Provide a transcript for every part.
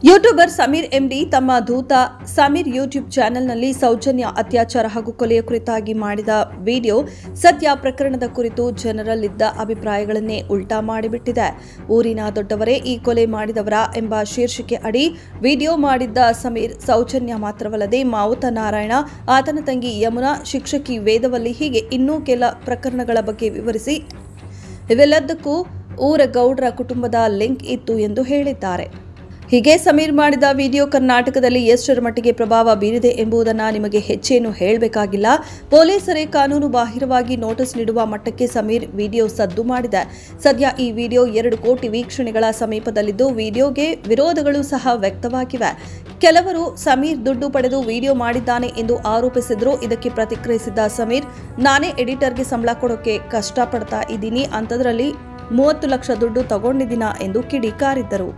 YouTuber Sameer MD ತಮ್ಮ ಧೂತ Sameer YouTube ಚಾನೆಲ್ನಲ್ಲಿ ಸೌಜನ್ಯ ಅತ್ಯಾಚಾರ ಹಾಗೂ ಕೊಲೆಯ ಕುರಿತಾಗಿ ಮಾಡಿದ ವಿಡಿಯೋ ಸದ್ಯ ಪ್ರಕರಣದ ಕುರಿತು ಜನರಲ್ಲಿದ್ದ ಅಭಿಪ್ರಾಯಗಳನ್ನೇ ಉಲ್ಟಾ ಮಾಡಿಬಿಟ್ಟಿದೆ. ಊರಿನ ದೊಡ್ಡವರೇ ಈ ಕೊಲೆ ಮಾಡಿದವರ ಎಂಬ ಶೀರ್ಷಿಕೆ ಅಡಿ ವಿಡಿಯೋ ಮಾಡಿದ್ದ ಸಮೀರ್ ಸೌಜನ್ಯ ಮಾತ್ರವಲ್ಲದೆ ಮಾವುತ ನಾರಾಯಣ, ಆತನ ತಂಗಿ ಯಮುನಾ, ಶಿಕ್ಷಕಿ ವೇದವಲ್ಲಿ ಹೀಗೆ ಇನ್ನೂ ಕೆಲ ಪ್ರಕರಣಗಳ ಬಗ್ಗೆ ವಿವರಿಸಿ ಇವೆಲ್ಲದಕ್ಕೂ ಊರ ಗೌಡ್ರ ಕುಟುಂಬದ ಲಿಂಕ್ ಇತ್ತು ಎಂದು ಹೇಳಿದ್ದಾರೆ. ಹೀಗೆ ಸಮೀರ್ ಮಾಡಿದ ವಿಡಿಯೋ ಕರ್ನಾಟಕದಲ್ಲಿ ಎಷ್ಟರ ಮಟ್ಟಿಗೆ ಪ್ರಭಾವ ಬೀರಿದೆ ಎಂಬುದನ್ನು ನಿಮಗೆ ಹೆಚ್ಚೇನು ಹೇಳಬೇಕಾಗಿಲ್ಲ. ಪೊಲೀಸರೇ ಕಾನೂನು ಬಾಹಿರವಾಗಿ ನೋಟಿಸ್ ನೀಡುವ ಮಟ್ಟಕ್ಕೆ ಸಮೀರ್ ವಿಡಿಯೋ ಸದ್ದು ಮಾಡಿದೆ. ಸದ್ಯ ಈ ವಿಡಿಯೋ 2 ಕೋಟಿ ವೀಕ್ಷಣೆಗಳ ಸಮೀಪದಲ್ಲಿದ್ದು ವಿಡಿಯೋಗೆ ವಿರೋಧಗಳು ಸಹ ವ್ಯಕ್ತವಾಗಿವೆ. ಕೆಲವರು ಸಮೀರ್ ದುಡ್ಡು ಪಡೆದು ವಿಡಿಯೋ ಮಾಡಿದ್ದಾನೆ ಎಂದು ಆರೋಪಿಸಿದ್ರು. ಇದಕ್ಕೆ ಪ್ರತಿಕ್ರಿಯಿಸಿದ್ದ ಸಮೀರ್, ನಾನೇ ಎಡಿಟರ್ಗೆ ಸಂಬಳ ಕೊಡೋಕೆ ಕಷ್ಟಪಡ್ತಾ ಇದ್ದೀನಿ, ಅಂಥದ್ರಲ್ಲಿ 30 ಲಕ್ಷ ದುಡ್ಡು ತಗೊಂಡಿದ್ದೀನಾ ಎಂದು ಕಿಡಿಕಾರಿದ್ದರು.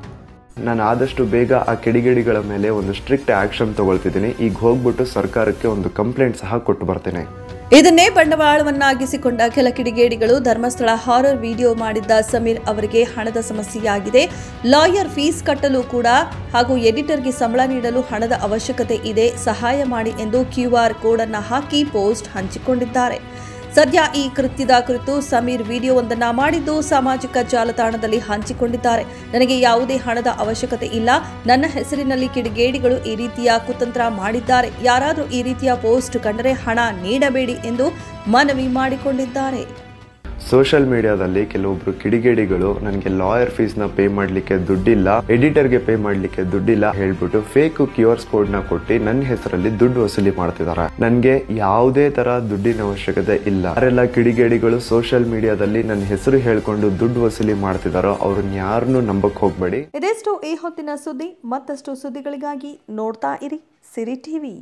ನಾನು ಆದಷ್ಟು ಬೇಗ ಆ ಕಿಡಿಗೇಡಿಗಳ ಮೇಲೆ ಒಂದು ಸ್ಟ್ರಿಕ್ಟ್ ಆಕ್ಷನ್ ತಗೊಳ್ತಿದ್ದೀನಿ. ಈಗ ಹೋಗ್ಬಿಟ್ಟು ಸರ್ಕಾರಕ್ಕೆ ಒಂದು ಕಂಪ್ಲೇಂಟ್ ಸಹ ಕೊಟ್ಟು ಬರ್ತೇನೆ. ಇದನ್ನೇ ಬಂಡವಾಳವನ್ನಾಗಿಸಿಕೊಂಡ ಕೆಲ ಕಿಡಿಗೇಡಿಗಳು ಧರ್ಮಸ್ಥಳ ಹಾರರ್ ವಿಡಿಯೋ ಮಾಡಿದ್ದ ಸಮೀರ್ ಅವರಿಗೆ ಹಣದ ಸಮಸ್ಯೆಯಾಗಿದೆ, ಲಾಯರ್ ಫೀಸ್ ಕಟ್ಟಲು ಕೂಡ ಹಾಗೂ ಎಡಿಟರ್ಗೆ ಸಂಬಳ ನೀಡಲು ಹಣದ ಅವಶ್ಯಕತೆ ಇದೆ, ಸಹಾಯ ಮಾಡಿ ಎಂದು QR ಕೋಡ್ ಅನ್ನು ಹಾಕಿ ಪೋಸ್ಟ್ ಹಂಚಿಕೊಂಡಿದ್ದಾರೆ. ಸದ್ಯ ಈ ಕೃತ್ಯದ ಕುರಿತು ಸಮೀರ್ ವಿಡಿಯೋವೊಂದನ್ನು ಮಾಡಿದ್ದು ಸಾಮಾಜಿಕ ಜಾಲತಾಣದಲ್ಲಿ ಹಂಚಿಕೊಂಡಿದ್ದಾರೆ. ನನಗೆ ಯಾವುದೇ ಹಣದ ಅವಶ್ಯಕತೆ ಇಲ್ಲ, ನನ್ನ ಹೆಸರಿನಲ್ಲಿ ಕಿಡಿಗೇಡಿಗಳು ಈ ರೀತಿಯ ಕುತಂತ್ರ ಮಾಡಿದ್ದಾರೆ, ಯಾರಾದರೂ ಈ ರೀತಿಯ ಪೋಸ್ಟ್ ಕಂಡರೆ ಹಣ ನೀಡಬೇಡಿ ಎಂದು ಮನವಿ ಮಾಡಿಕೊಂಡಿದ್ದಾರೆ. ಸೋಷಿಯಲ್ ಮೀಡಿಯಾದಲ್ಲಿ ಕೆಲವೊಬ್ರು ಕಿಡಿಗೇಡಿಗಳು ನನಗೆ ಲಾಯರ್ ಫೀಸ್ನ ಪೇ ಮಾಡಲಿಕ್ಕೆ ದುಡ್ಡಿಲ್ಲ, ಎಡಿಟರ್ಗೆ ಪೇ ಮಾಡಲಿಕ್ಕೆ ದುಡ್ಡಿಲ್ಲ ಹೇಳ್ಬಿಟ್ಟು ಫೇಕ್ QR ಕೋಡ್ ನ ಕೊಟ್ಟು ನನ್ನ ಹೆಸರಲ್ಲಿ ದುಡ್ಡು ವಸೂಲಿ ಮಾಡ್ತಿದ್ದಾರೆ. ನನಗೆ ಯಾವುದೇ ತರ ದುಡ್ಡಿನ ಅವಶ್ಯಕತೆ ಇಲ್ಲ. ಯಾರೆಲ್ಲ ಕಿಡಿಗೇಡಿಗಳು ಸೋಷಿಯಲ್ ಮೀಡಿಯಾದಲ್ಲಿ ನನ್ನ ಹೆಸರು ಹೇಳ್ಕೊಂಡು ದುಡ್ಡು ವಸೂಲಿ ಮಾಡ್ತಿದಾರೋ ಅವ್ರನ್ನ ಯಾರನ್ನೂ ನಂಬಕ್ ಹೋಗ್ಬೇಡಿ. ಇದೆಷ್ಟು ಈ ಹೊತ್ತಿನ ಸುದ್ದಿ. ಮತ್ತಷ್ಟು ಸುದ್ದಿಗಳಿಗಾಗಿ ನೋಡ್ತಾ ಇರಿ ಸಿರಿ ಟಿವಿ.